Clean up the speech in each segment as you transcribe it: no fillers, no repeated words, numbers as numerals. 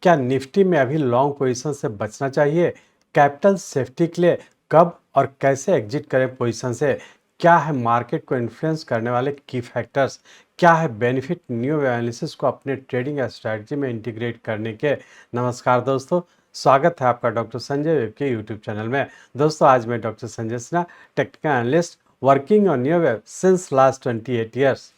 क्या निफ्टी में अभी लॉन्ग पोजीशन से बचना चाहिए? कैपिटल सेफ्टी के लिए कब और कैसे एग्जिट करें पोजीशन से? क्या है मार्केट को इन्फ्लुएंस करने वाले की फैक्टर्स? क्या है बेनिफिट न्यू एनालिसिस को अपने ट्रेडिंग स्ट्रैटेजी में इंटीग्रेट करने के? नमस्कार दोस्तों, स्वागत है आपका डॉक्टर संजय वेब के यूट्यूब चैनल में। दोस्तों, आज मैं doctor Sanjay Sinha, technical analyst working on new web since last 28 years.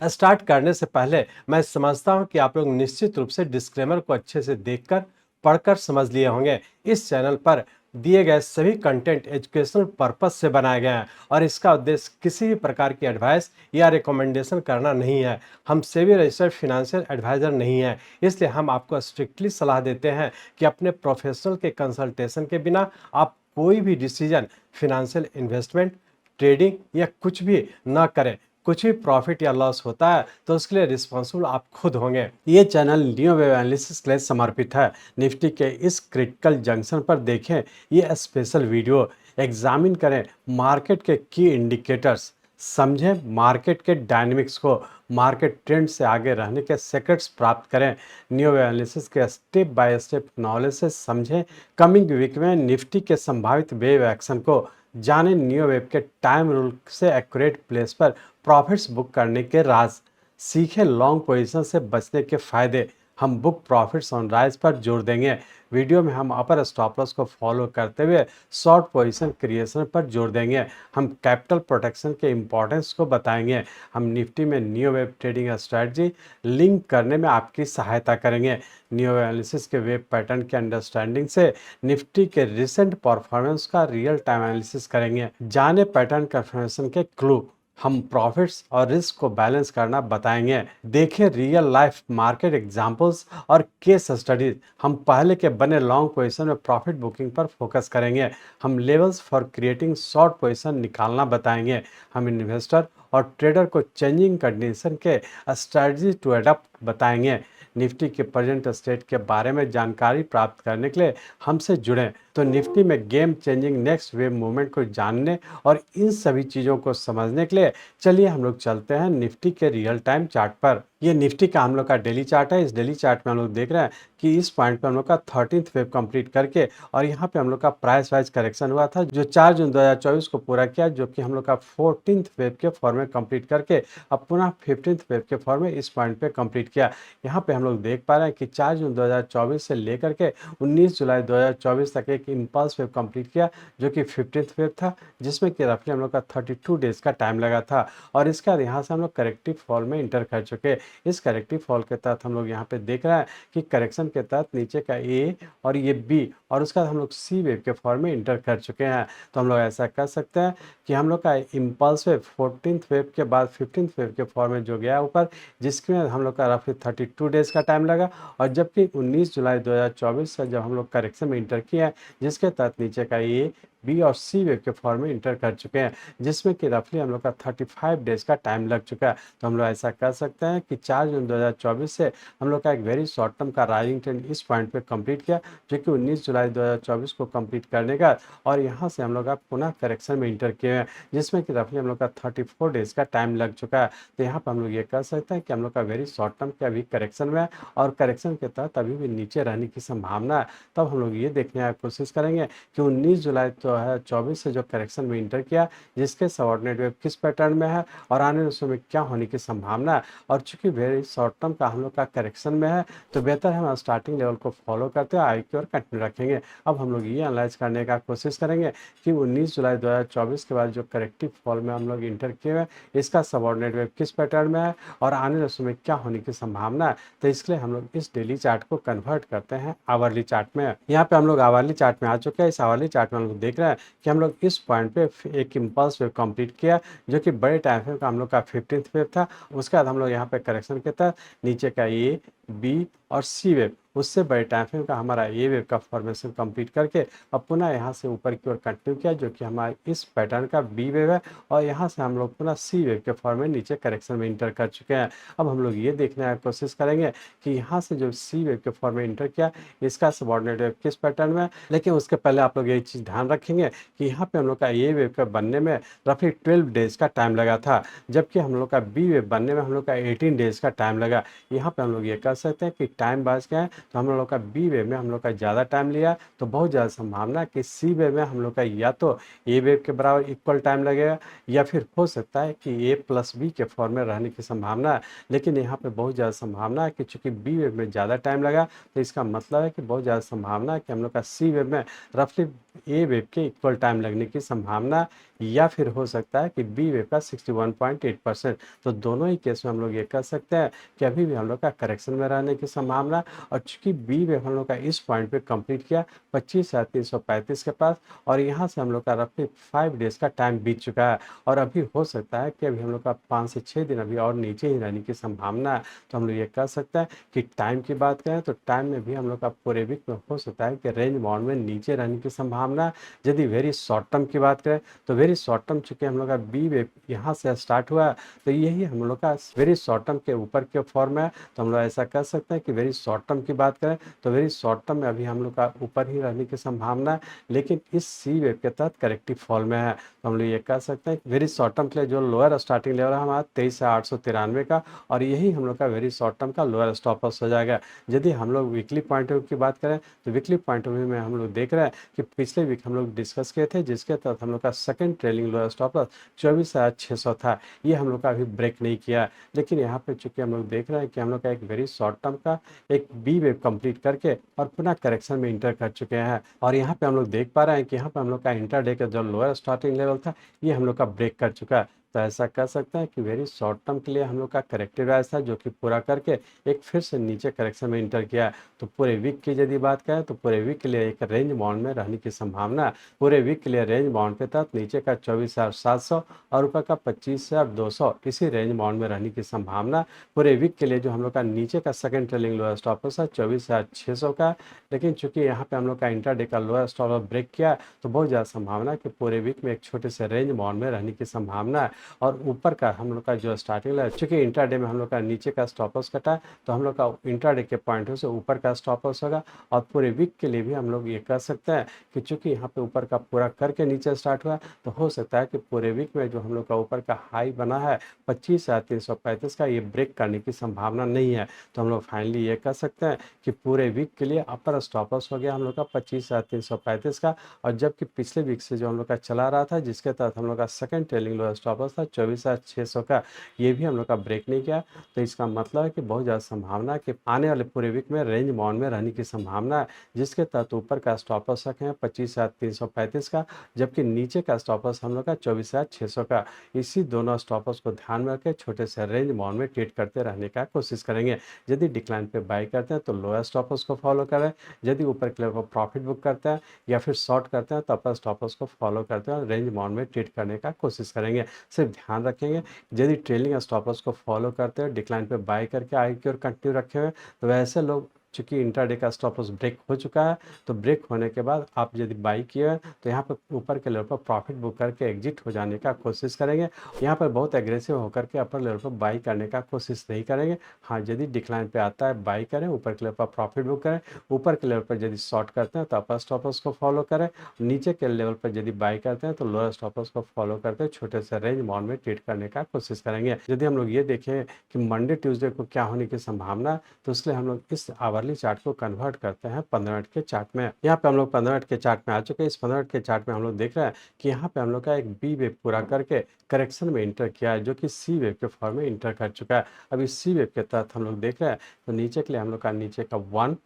Start करने से पहले मैं समझता हूं कि आप लोग निश्चित रूप से डिस्क्लेमर को अच्छे से देखकर पढ़कर समझ लिए होंगे। इस चैनल पर दिए गए सभी कंटेंट एजुकेशनल पर्पस से बनाए गए हैं और इसका उद्देश्य किसी भी प्रकार की एडवाइस या रिकमेंडेशन करना नहीं है। हम सेबी रजिस्टर्ड फिनेंशियल एडवाइजर नहीं है, इसलिए हम आपको स्ट्रिक्टली सलाह देते हैं कि अपने प्रोफेशनल के कंसल्टेशन के बिना आप कोई भी डिसीजन, फिनेंशियल इन्वेस्टमेंट, ट्रेडिंग या कुछ भी ना करें। कुछ भी प्रॉफिट या लॉस होता है तो उसके लिए रिस्पॉन्सिबल आप खुद होंगे। ये चैनल न्यू वेब एनालिसिस के लिए समर्पित है। निफ्टी के इस क्रिटिकल जंक्शन पर देखें ये स्पेशल वीडियो। एग्जामिन करें मार्केट के की इंडिकेटर्स, समझें मार्केट के डायनेमिक्स को, मार्केट ट्रेंड से आगे रहने के सेक्रेट्स प्राप्त करें। न्यू वेब एनालिसिस के स्टेप बाय स्टेप नॉलेज से समझें कमिंग वीक में निफ्टी के संभावित वेव एक्शन को। जाने न्यू वेब के टाइम रूल से एक्यूरेट प्लेस पर प्रॉफिट्स बुक करने के राज। सीखें लॉन्ग पोजीशन से बचने के फायदे। हम बुक प्रॉफिट्स ऑन राइज पर जोर देंगे। वीडियो में हम अपर स्टॉप लॉस को फॉलो करते हुए शॉर्ट पोजीशन क्रिएशन पर जोर देंगे। हम कैपिटल प्रोटेक्शन के इंपॉर्टेंस को बताएंगे। हम निफ्टी में new web trading strategy link करने में आपकी सहायता करेंगे। न्यू एनालिसिस के वेब पैटर्न के अंडरस्टैंडिंग से निफ्टी के रिसेंट परफॉर्मेंस का रियल टाइम एनालिसिस करेंगे। जाने पैटर्न कंफर्मेशन के क्लू। हम प्रॉफिट्स और रिस्क को बैलेंस करना बताएंगे। देखें रियल लाइफ मार्केट एग्जांपल्स और केस स्टडीज। हम पहले के बने लॉन्ग पोजीशन में प्रॉफिट बुकिंग पर फोकस करेंगे। हम levels for creating short position निकालना बताएंगे। हम इन्वेस्टर और ट्रेडर को चेंजिंग कंडीशन के स्ट्रेटजी टू अडॉप्ट बताएंगे। निफ्टी के प्रेजेंट स्टेट के बारे में जानकारी प्राप्त करने के लिए हमसे जुड़ें। तो निफ्टी में game changing next wave movement को जानने और इन सभी चीज़ों को समझने के लिए चलिए हम लोग चलते हैं निफ्टी के रियल टाइम चार्ट पर। ये निफ्टी का हम लोग का डेली चार्ट है। इस डेली चार्ट में हम लोग देख रहे हैं कि इस पॉइंट पे हम लोग का 13th वेव कंप्लीट करके और यहाँ पे हम लोग का प्राइस वाइज करेक्शन हुआ था जो 4 जून 2024 को पूरा किया, जो कि हम लोग का 14th वेव के फॉर्म में कंप्लीट करके अब पुनः 15th वेव के फॉर्म में इस पॉइंट पे कंप्लीट किया। यहाँ पे हम लोग देख पा रहे हैं कि 4 जून 2024 से लेकर के 19 जुलाई 2024 तक एक इम्पल्स वेव कंप्लीट किया जो कि 15th वेव था, जिसमें कि रफली हम लोग का 32 डेज का टाइम लगा था। और इसके बाद यहाँ से हम लोग करेक्टिव फॉल में इंटर कर चुके। इस करेक्टिव फॉल के तहत हम लोग यहाँ पे देख रहे हैं कि करेक्शन के तहत नीचे का ए और ये बी और उसके बाद हम लोग सी वेव के फॉर्म में इंटर कर चुके हैं। तो हम लोग ऐसा कर सकते हैं कि हम लोग का इम्पल्स वेव 14th वेव के बाद 15th वेव के फॉर्म में जो गया ऊपर, जिसमें हम लोग का रफली 32 डेज का टाइम लगा, और जबकि 19 जुलाई 2024 से जब हम लोग करेक्शन में इंटर किया है, जिसके तहत नीचे का ए बी और सी वेव के फॉर्म में इंटर कर चुके हैं, जिसमें कि रफली हम लोग का 35 डेज का टाइम लग चुका है। तो हम लोग ऐसा कर सकते हैं कि 4 जून 2024 से हम लोग का एक वेरी शॉर्ट टर्म का राइजिंग ट्रेंड इस पॉइंट पे कंप्लीट किया, जो कि 19 जुलाई 2024 को कंप्लीट करने का, और यहाँ से हम लोग का पुनः करेक्शन में इंटर किए हैं, जिसमें कि रफली हम लोग का 34 डेज का टाइम लग चुका है। तो यहाँ पर हम लोग ये कर सकते हैं कि हम लोग का वेरी शॉर्ट टर्म के अभी करेक्शन में है और करेक्शन के तहत अभी भी नीचे रहने की संभावना है। तब हम लोग ये देखने की कोशिश करेंगे कि 19 जुलाई 2024 से जो करेक्शन में इंटर किया, जिसके सबऑर्डिनेट वेव किस पैटर्न में है और आने वाले समय में क्या होने की संभावना है। और चूंकि वेरी शॉर्ट टर्म का हम लोग का करेक्शन में है, तो बेहतर हम स्टार्टिंग लेवल को फॉलो करते हुए आगे की ओर कंटिन्यू रखेंगे। अब हम लोग ये एनालाइज करने का कोशिश करेंगे कि 19 जुलाई 2024 के बाद जो करेक्टिव फॉल में हम लोग इंटर किए हुए, इसका सबऑर्डिनेट वेव किस पैटर्न में है और आने वाले समय में क्या होने की संभावना है। तो इसके लिए हम लोग इस डेली चार्ट को कन्वर्ट करते हैं आवरली चार्ट में। यहाँ पे हम लोग आवरली चार्ट में आ चुके हैं। इस आवरली चार्ट में हम लोग देख रहे हैं कि हम लोग इस पॉइंट पे एक इम्पल्स वेव कंप्लीट किया, जो कि बड़े टाइम फ्रेम का हम लोग का 15th वेव था। उसके बाद हम लोग यहाँ पे करेक्शन के तहत नीचे का ए बी और सी वेव उससे बड़े टाइम फ्रेम का हमारा ए वेव का फॉर्मेशन कंप्लीट करके अब पुनः यहाँ से ऊपर की ओर कंटिन्यू किया, जो कि हमारे इस पैटर्न का बी वेव है, और यहाँ से हम लोग पुनः सी वेव के फॉर्म में नीचे करेक्शन में इंटर कर चुके हैं। अब हम लोग ये देखने की कोशिश करेंगे कि यहाँ से जो सी वेव के फॉर्म में इंटर किया, इसका सबऑर्डिनेट वेव किस पैटर्न में। लेकिन उसके पहले आप लोग ये चीज़ ध्यान रखेंगे कि यहाँ पे हम लोग का ए वेव का बनने में रफली 12 डेज का टाइम लगा था, जबकि हम लोग का बी वेव बनने में हम लोग का 18 डेज का टाइम लगा। यहाँ पे हम लोग ये कह सकते हैं कि टाइम बच गया है, तो हम लोग का बी वेव में हम लोग का ज़्यादा टाइम लिया, तो बहुत ज़्यादा संभावना है कि सी वेव में हम लोग का या तो ए वेव के बराबर इक्वल टाइम लगेगा, या फिर हो सकता है कि ए प्लस बी के फॉर्म में रहने की संभावना है। लेकिन यहाँ पे बहुत ज़्यादा संभावना है कि चूंकि बी वेव में ज़्यादा टाइम लगा, तो इसका मतलब है कि बहुत ज़्यादा संभावना है कि हम लोग का सी वेव में रफली ए वेव के इक्वल टाइम लगने की संभावना, या फिर हो सकता है कि बी वेव का 61.8%। तो दोनों ही केस में हम लोग ये कह सकते हैं कि अभी भी हम लोग का करेक्शन में रहने की संभावना। और चूंकि बी वेव हम लोग का इस पॉइंट पे कंप्लीट किया 25,335 के पास, और यहाँ से हम लोग का रफली 5 डेज का टाइम बीत चुका है, और अभी हो सकता है कि अभी हम लोग का 5 से 6 दिन अभी और नीचे ही रहने की संभावना है। तो हम लोग ये कह सकते हैं कि टाइम की बात करें तो टाइम में भी हम लोग का पूरे वीक में हो सकता है कि रेंज बाउंड में नीचे रहने की संभावना है। यदि वेरी शॉर्ट टर्म की बात करें तो वेरी शॉर्ट टर्म चूंकि हम लोग का बी वेव यहाँ से स्टार्ट हुआ है, तो यही हम लोग का वेरी शॉर्ट टर्म के ऊपर के फॉर्म है। तो हम लोग ऐसा कह सकते हैं कि वेरी शॉर्ट टर्म की बात करें तो वेरी शॉर्ट टर्म में अभी हम लोग का ऊपर ही रहने की संभावना है, लेकिन इस सी वेव के तहत करेक्टिव फॉल में है। तो हम लोग ये कह सकते हैं वेरी शॉर्ट टर्म के लिए जो लोअर स्टार्टिंग लेवल है हमारा 23,893 का, और यही हम लोग का वेरी शॉर्ट टर्म का लोअर स्टॉप लॉस हो जाएगा। यदि हम लोग वीकली पॉइंट ऑफ व्यू की बात करें तो वीकली पॉइंट ऑफ व्यू में हम लोग देख रहे हैं कि पिछले वीक हम लोग डिस्कस किए थे, जिसके तहत हम लोग का second trailing lower stop loss 24,600 था। ये हम लोग का अभी ब्रेक नहीं किया, लेकिन यहाँ पे चूंकि हम लोग देख रहे हैं कि हम लोग का एक वेरी शॉर्ट टर्म का एक बी वेव कंप्लीट करके और पुनः करेक्शन में इंटर कर चुके हैं, और यहाँ पे हम लोग देख पा रहे हैं कि यहाँ पे हम लोग का इंटरडे का जो लोअर स्टार्टिंग लेवल था ये हम लोग का ब्रेक कर चुका है। तो ऐसा कह सकते हैं कि वेरी शॉर्ट टर्म के लिए हम लोग का करेक्टिव राइज था, जो कि पूरा करके एक फिर से नीचे करेक्शन में इंटर किया है। तो पूरे वीक की यदि बात करें तो पूरे वीक के लिए एक रेंज बाउंड में रहने की संभावना, पूरे वीक के लिए रेंज बाउंड के तहत नीचे का 24,700 और ऊपर का 25,200 इसी रेंज बाउंड में रहने की संभावना। पूरे वीक के लिए जो हम लोग का नीचे का second trailing lower stop loss है 24,600 का, लेकिन चूंकि यहाँ पे हम लोग का इंटरडे का लोअर स्टॉप लॉस ब्रेक किया, तो बहुत ज़्यादा संभावना है कि पूरे वीक में एक छोटे से रेंज बाउंड में रहने की संभावना है। और ऊपर का हम लोग का जो स्टार्टिंग है, चूंकि इंट्राडे में हम लोग का नीचे का स्टॉप लॉस कटा, तो हम लोग का इंट्राडे के पॉइंट से ऊपर का स्टॉप लॉस होगा। और पूरे वीक के लिए भी हम लोग ये कह सकते हैं कि चूंकि यहाँ पे ऊपर का पूरा करके नीचे स्टार्ट हुआ, तो हो सकता है कि पूरे वीक में जो हम लोग का ऊपर का हाई बना है 25,335 का, ये ब्रेक करने की संभावना नहीं है। तो हम लोग फाइनली ये कह सकते हैं कि पूरे वीक के लिए अपर स्टॉप लॉस हो गया हम लोग का 25,335 का, और जबकि पिछले वीक से जो हम लोग का चला रहा था जिसके तहत हम लोग का second trailing lower stop loss था 24,600 का, ये भी हम लोग का ब्रेक नहीं किया। तो इसका मतलब है कि बहुत ज़्यादा संभावना है कि आने वाले पूरे वीक में रेंज बाउंड में रहने की संभावना है, जिसके तहत ऊपर का स्टॉप लॉस रखे हैं 25,335 का, जबकि नीचे का स्टॉप लॉस हम लोग का 24,600 का। इसी दोनों स्टॉप लॉस को ध्यान में रखकर छोटे से रेंज बाउंड में ट्रेड करते रहने का कोशिश करेंगे। यदि डिक्लाइन पे बाई करते हैं तो लोअर स्टॉप लॉस को फॉलो करें, यदि ऊपर के लेवल पर प्रॉफिट बुक करते हैं या फिर शॉर्ट करते हैं तो अपर स्टॉप लॉस को फॉलो करते हैं और रेंज बाउंड में ट्रेड करने का कोशिश करेंगे। सिर्फ ध्यान रखेंगे यदि ट्रेलिंग स्टॉप लॉस को फॉलो करते हैं, डिक्लाइन पे बाय करके आगे की ओर कंटिन्यू रखे हुए, तो वैसे लोग चूंकि इंट्राडे का स्टॉप लॉस ब्रेक हो चुका है, तो ब्रेक होने के बाद आप यदि बाई किए हैं तो यहाँ पर ऊपर के लेवल पर प्रॉफिट बुक करके एग्जिट हो जाने का कोशिश करेंगे। यहाँ पर बहुत एग्रेसिव होकर के अपर लेवल पर बाई करने का कोशिश नहीं करेंगे। हाँ, यदि डिक्लाइन पे आता है बाई करें, ऊपर के लेवल पर प्रॉफिट बुक करें, ऊपर के लेवल पर यदि शॉर्ट करते हैं तो अपर स्टॉप लॉस को फॉलो करें, नीचे के लेवल पर यदि बाई करते हैं तो लोअर स्टॉप लॉस को फॉलो करते हैं छोटे से रेंज बाउंड में ट्रेड करने का कोशिश करेंगे। यदि हम लोग ये देखें कि मंडे ट्यूसडे को क्या होने की संभावना, तो इसलिए हम लोग इस आवरली चार्ट को कन्वर्ट करते हैं 15 मिनट के चार्ट में। यहाँ पे हम लोग 15 मिनट के चार्ट में आ चुके हैं। इस 15 मिनट के चार्ट में हम लोग देख रहे हैं कि यहाँ पे हम लोग का एक बी वेव पूरा करके करेक्शन में इंटर किया है, जो कि सी वेव के फॉर्म में इंटर कर चुका है। अब इस सी वेव के तहत हम लोग देख रहे हैं तो नीचे के लिए हम लोग का नीचे का 1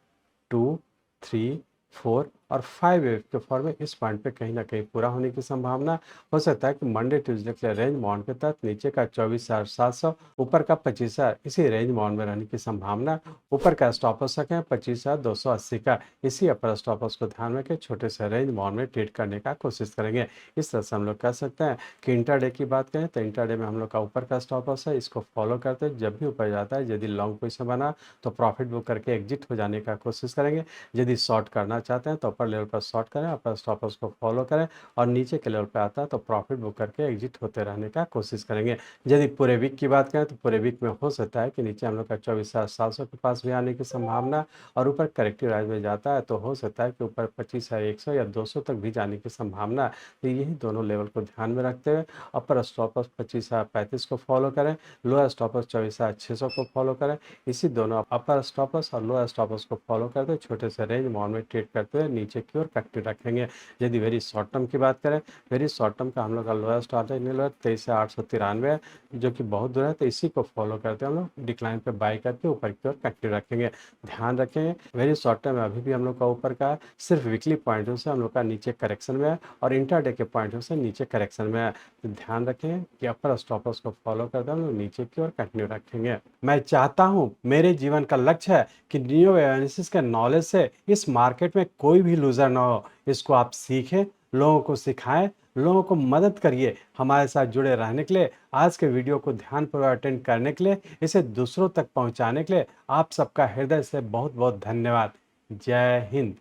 2 3 4 और 5 के फॉर्म में इस पॉइंट पे कहीं ना कहीं पूरा होने की संभावना। हो सकता है कि मंडे ट्यूसडे के लिए रेंज बाउंड के तहत नीचे का 24,700, ऊपर का 25,000 इसी रेंज बाउंड में रहने की संभावना। ऊपर का स्टॉप हो सके 25,280 का, इसी अपर स्टॉप लॉस को ध्यान में रखें, छोटे से रेंज बाउंड में ट्रेड करने का कोशिश करेंगे। इस तरह से हम लोग कह सकते हैं कि इंट्राडे की बात करें तो इंट्राडे में हम लोग का ऊपर का स्टॉप लॉस है, इसको फॉलो करते हैं। जब भी ऊपर जाता है यदि लॉन्ग पोजीशन बना तो प्रॉफिट बुक करके एग्जिट हो जाने का कोशिश करेंगे। यदि शॉर्ट करना चाहते हैं तो अपर लेवल पर शॉर्ट करें, अपर स्टॉप लॉस को फॉलो करें, और नीचे के लेवल पर आता है तो प्रॉफिट बुक करके एग्जिट होते रहने का कोशिश करेंगे। यदि पूरे वीक की बात करें तो पूरे वीक में हो सकता है कि नीचे हम लोग का 24,700 के पास भी आने की संभावना, और ऊपर करेक्टिव राइज में जाता है तो हो सकता है कि ऊपर 25,100 या 200 तक भी जाने की संभावना। तो यही दोनों लेवल को ध्यान में रखते हुए अपर स्टॉप लॉस 25,035 को फॉलो करें, लोअर स्टॉप लॉस 24,600 को फॉलो करें। इसी दोनों अपर स्टॉप लॉस और लोअर स्टॉप लॉस को फॉलो करते हुए छोटे से रेंज बाउंड में ट्रेड करते हुए नीचे की ओर करेक्टिव रखेंगे। यदि वेरी शॉर्ट टर्म की बात करें, वेरी शॉर्ट टर्म का हम लोग का लोअर स्टॉप लॉस 23,893 है, जो कि बहुत दूर है, तो इसी को फॉलो करते हुए हम लोग डिक्लाइन पे बाय करके ऊपर की ओर करेक्टिव रखेंगे। ध्यान रखें वेरी शॉर्ट टर्म में अभी भी हम लोग का ऊपर का है, सिर्फ वीकली पॉइंटों से हम लोग का नीचे करेक्शन में है, और इंटरडे के पॉइंटों से नीचे करेक्शन में है। तो ध्यान रखें कि अपर स्टॉप लॉस को फॉलो करते हम लोग नीचे की ओर कंटिन्यू रखेंगे। मैं चाहता हूं, मेरे जीवन का लक्ष्य है कि नियो एनालिसिस के नॉलेज से इस मार्केट में कोई भी लूजर ना हो। इसको आप सीखें, लोगों को सिखाएं, लोगों को मदद करिए। हमारे साथ जुड़े रहने के लिए, आज के वीडियो को ध्यानपूर्वक अटेंड करने के लिए, इसे दूसरों तक पहुंचाने के लिए आप सबका हृदय से बहुत बहुत धन्यवाद। जय हिंद।